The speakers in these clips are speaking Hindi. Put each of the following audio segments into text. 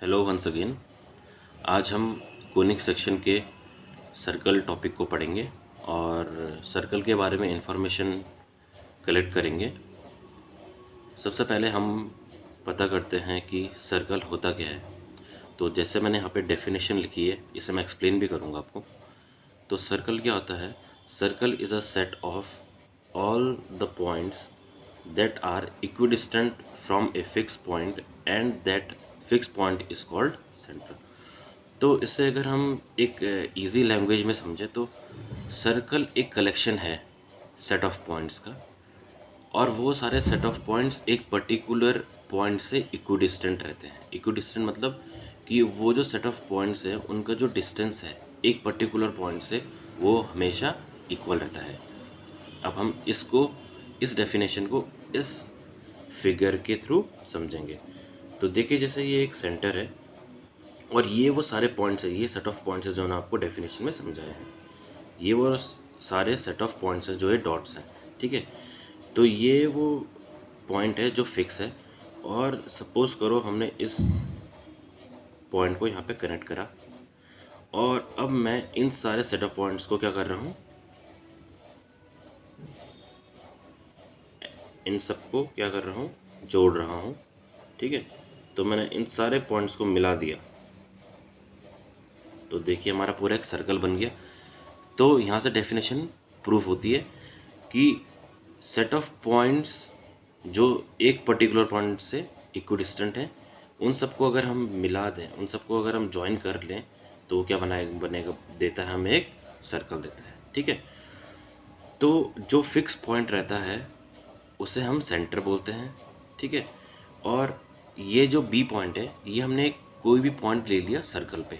Hello once again. आज हम कोनिक सेक्शन के सर्कल टॉपिक को पढ़ेंगे और सर्कल के बारे में इंफॉर्मेशन कलेक्ट करेंगे। सबसे पहले हम पता करते हैं कि सर्कल होता क्या है। तो जैसे मैंने यहाँ पे डेफिनेशन लिखी है, इसे मैं एक्सप्लेन भी करूँगा आपको। तो सर्कल क्या होता है? Circle is a set of all the points that are equidistant from a fixed point and that fixed point is called center। तो इसे अगर हम एक इजी लैंग्वेज में समझें तो सर्कल एक कलेक्शन है सेट ऑफ पॉइंट्स का, और वो सारे सेट ऑफ पॉइंट्स एक पर्टिकुलर पॉइंट से इक्विडिस्टेंट रहते हैं। इक्विडिस्टेंट मतलब कि वो जो सेट ऑफ पॉइंट्स है उनका जो डिस्टेंस है एक पर्टिकुलर पॉइंट से वो हमेशा इक्वल रहता है। अब हम इस डेफिनेशन को इस फिगर के थ्रू समझेंगे। तो देखिए, जैसे ये एक सेंटर है और ये वो सारे पॉइंट्स है, ये सेट ऑफ पॉइंट्स है जो मैंने आपको डेफिनेशन में समझाया है। ये वो सारे सेट ऑफ पॉइंट्स है जो ये डॉट्स हैं, ठीक है। तो ये वो पॉइंट है जो फिक्स है, और सपोज करो हमने इस पॉइंट को यहाँ पे कनेक्ट करा, और अब मैं इन सारे सेट ऑफ पॉइंट्स को क्या कर रहा हूँ, इन सबको क्या कर रहा हूँ, जोड़ रहा हूँ, ठीक है। तो मैंने इन सारे पॉइंट्स को मिला दिया, तो देखिए हमारा पूरा एक सर्कल बन गया। तो यहाँ से डेफिनेशन प्रूफ होती है कि सेट ऑफ पॉइंट्स जो एक पर्टिकुलर पॉइंट से इक्विडिस्टेंट हैं, उन सबको अगर हम मिला दें, उन सबको अगर हम ज्वाइन कर लें, तो क्या बनेगा, देता है हमें एक सर्कल देता है, ठीक है। तो जो फिक्स पॉइंट रहता है उसे हम सेंटर बोलते हैं, ठीक है। और ये जो बी पॉइंट है, ये हमने कोई भी पॉइंट ले लिया सर्कल पे,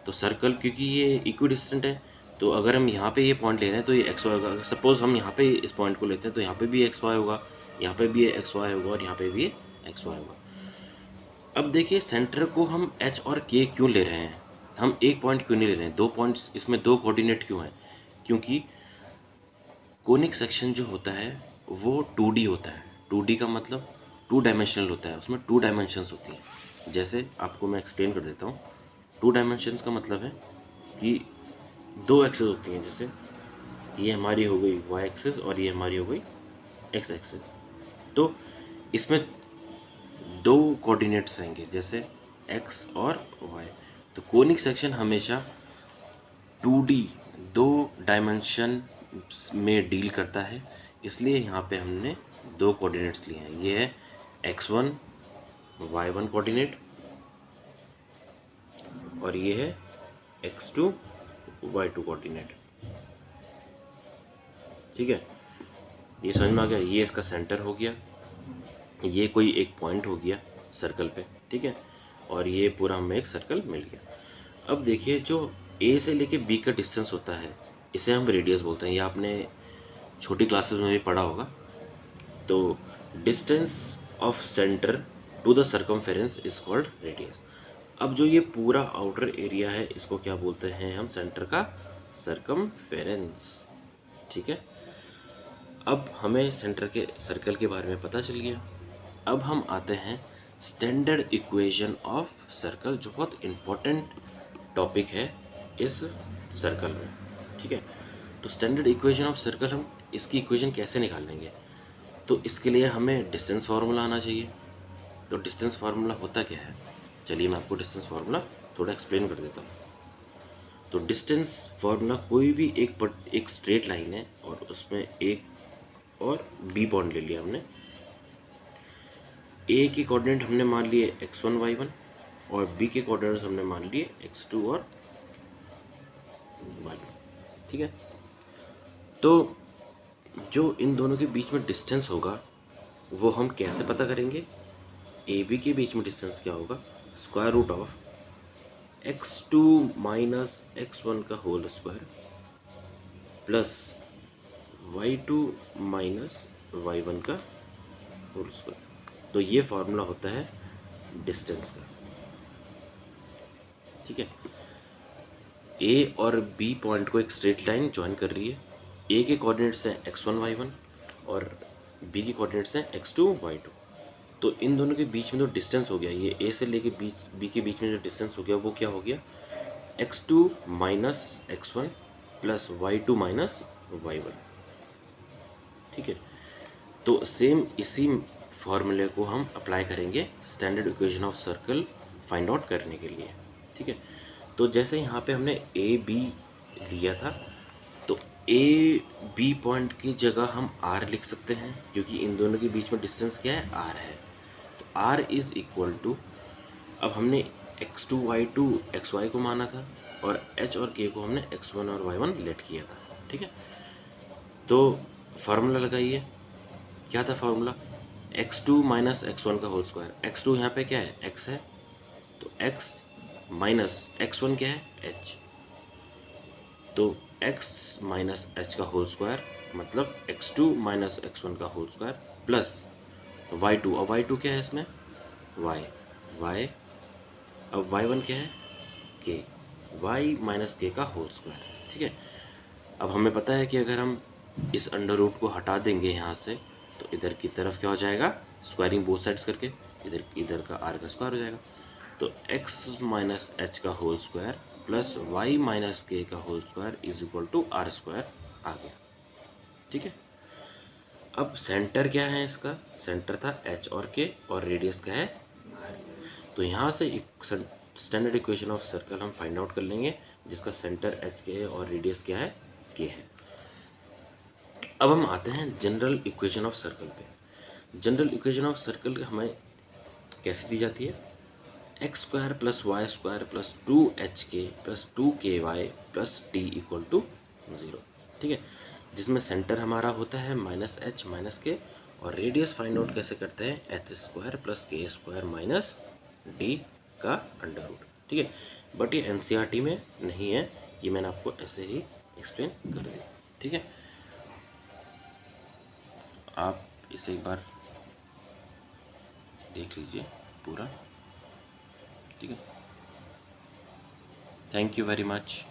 तो सर्कल क्योंकि ये इक्विडिस्टेंट है, तो अगर हम यहाँ पे ये पॉइंट ले रहे हैं तो ये एक्स वाई होगा। सपोज हम यहाँ पे इस पॉइंट को लेते हैं तो यहाँ पे भी एक्स वाई होगा, यहाँ पे भी एक्स वाई होगा, और यहाँ पे भी एक्स वाई होगा। अब देखिए, सेंटर को हम एच और के क्यों ले रहे हैं, हम एक पॉइंट क्यों नहीं ले रहे हैं, दो पॉइंट्स, इसमें दो कोऑर्डिनेट क्यों हैं? क्योंकि कोनिक सेक्शन जो होता है वो 2D होता है। 2D का मतलब 2 डायमेंशनल होता है, उसमें 2 डायमेंशंस होती हैं। जैसे आपको मैं एक्सप्लेन कर देता हूँ। 2 डायमेंशंस का मतलब है कि दो एक्सेस होती हैं, जैसे ये हमारी हो गई वाई एक्सेस और ये हमारी हो गई एक्स एक्सेस। तो इसमें दो कोऑर्डिनेट्स रहेंगे, जैसे एक्स और वाई। तो कोनिक सेक्शन हमेशा 2D, 2 डायमेंशन में डील करता है, इसलिए यहाँ पे हमने दो कोऑर्डिनेट्स लिए हैं। ये है x1 y1 कोऑर्डिनेट, और ये है x2 y2 कोऑर्डिनेट, ठीक है। ये समझ में आ गया? ये इसका सेंटर हो गया, ये कोई एक पॉइंट हो गया सर्कल पे, ठीक है। और ये पूरा हमें एक सर्कल मिल गया। अब देखिए, जो ए से लेके बी का डिस्टेंस होता है, इसे हम रेडियस बोलते हैं। ये आपने छोटी क्लासेस में भी पढ़ा होगा। तो distance of centre to the circumference is called radius. अब जो ये पूरा आउटर एरिया है, इसको क्या बोलते हैं हम? सेंटर का सर्कमफेरेंस, ठीक है। अब हमें सेंटर के सर्कल के बारे में पता चल गया। अब हम आते हैं स्टैंडर्ड इक्वेशन ऑफ सर्कल, जो बहुत इम्पोर्टेंट टॉपिक है इस सर्कल में, ठीक है। तो स्टैंडर्ड इक्वेशन ऑफ सर्कल, हम इसकी इक्वेशन कैसे निकाल लेंगे? तो इसके लिए हमें डिस्टेंस फार्मूला आना चाहिए। तो डिस्टेंस फार्मूला होता क्या है? चलिए मैं आपको डिस्टेंस फार्मूला थोड़ा एक्सप्लेन कर देता हूँ। तो डिस्टेंस फार्मूला, कोई भी एक स्ट्रेट लाइन है और उसमें एक और बी पॉइंट ले लिया हमने। ए के कोऑर्डिनेट हमने मान लिए x1 y1, और बी के कोऑर्डिनेट्स हमने मान लिए x2 और y2, ठीक है। तो जो इन दोनों के बीच में डिस्टेंस होगा वो हम कैसे पता करेंगे? ए बी के बीच में डिस्टेंस क्या होगा? Square root of x2 minus x1 का whole square plus y2 minus y1 का होल स्क्वायर। तो ये फार्मूला होता है डिस्टेंस का, ठीक है। ए और बी पॉइंट को एक स्ट्रेट लाइन ज्वाइन कर रही है। ए के कोऑर्डिनेट्स हैं x1 y1 और बी के कोऑर्डिनेट्स हैं x2 y2। तो इन दोनों के बीच में जो डिस्टेंस हो गया, ये ए से लेके बी के बीच में जो डिस्टेंस हो गया वो क्या हो गया, x2 minus x1 plus y2 minus y1। ठीक है, तो सेम इसी फॉर्मूले को हम अप्लाई करेंगे standard equation of circle find out करने के लिए। ठीक है, तो जैसे यहाँ पे हमने ए बी लिया था, तो ए बी पॉइंट की जगह हम आर लिख सकते हैं, क्योंकि इन दोनों के बीच में डिस्टेंस क्या है, आर है। तो आर इज इक्वल टू, अब हमने x2 y2 xy को माना था और h और k को हमने x1 और y1 लेट किया था। ठीक है, तो फार्मूला लगाइए, क्या था फार्मूला, x2 माइनस x1 का होल स्क्वायर। x2 यहाँ पे क्या है, x है, तो x माइनस x1 क्या है, h, तो x माइनस h का होल स्क्वायर मतलब x2 माइनस x1 का होल स्क्वायर प्लस y2, अब y2 क्या है इसमें, y, अब y1 क्या है, k, y माइनस k का होल स्क्वायर। ठीक है, अब हमें पता है कि अगर हम इस अंडर रूट को हटा देंगे यहाँ से, तो इधर की तरफ क्या हो जाएगा, स्क्वायरिंग बोथ साइड्स करके इधर का r का स्क्वायर हो जाएगा। तो x माइनस h का whole square plus y minus k का whole square is equal to r square आ गया। ठीक है, अब सेंटर क्या है इसका, सेंटर था h और k और रेडियस क्या है r। तो यहाँ से स्टैंडर्ड इक्वेशन ऑफ सर्कल हम फाइंड आउट कर लेंगे, जिसका सेंटर h के है और रेडियस क्या है, k है। अब हम आते हैं जनरल इक्वेशन ऑफ सर्कल पे। जनरल इक्वेशन ऑफ सर्कल हमें कैसे दी जाती है, X square plus Y square plus 2hk plus 2ky plus D equal to 0। ठीक है, जिसमें सेंटर हमारा होता है माइनस h माइनस के, और रेडियस फाइंड आउट कैसे करते हैं, एच स्क्वायर प्लस के स्क्वायर माइनस डी का अंडर रूट। ठीक है, बट ये एनसीईआरटी में नहीं है, ये मैंने आपको ऐसे ही एक्सप्लेन कर दिया। ठीक है, आप इसे एक बार देख लीजिए पूरा। ठीक है, थैंक यू वेरी मच।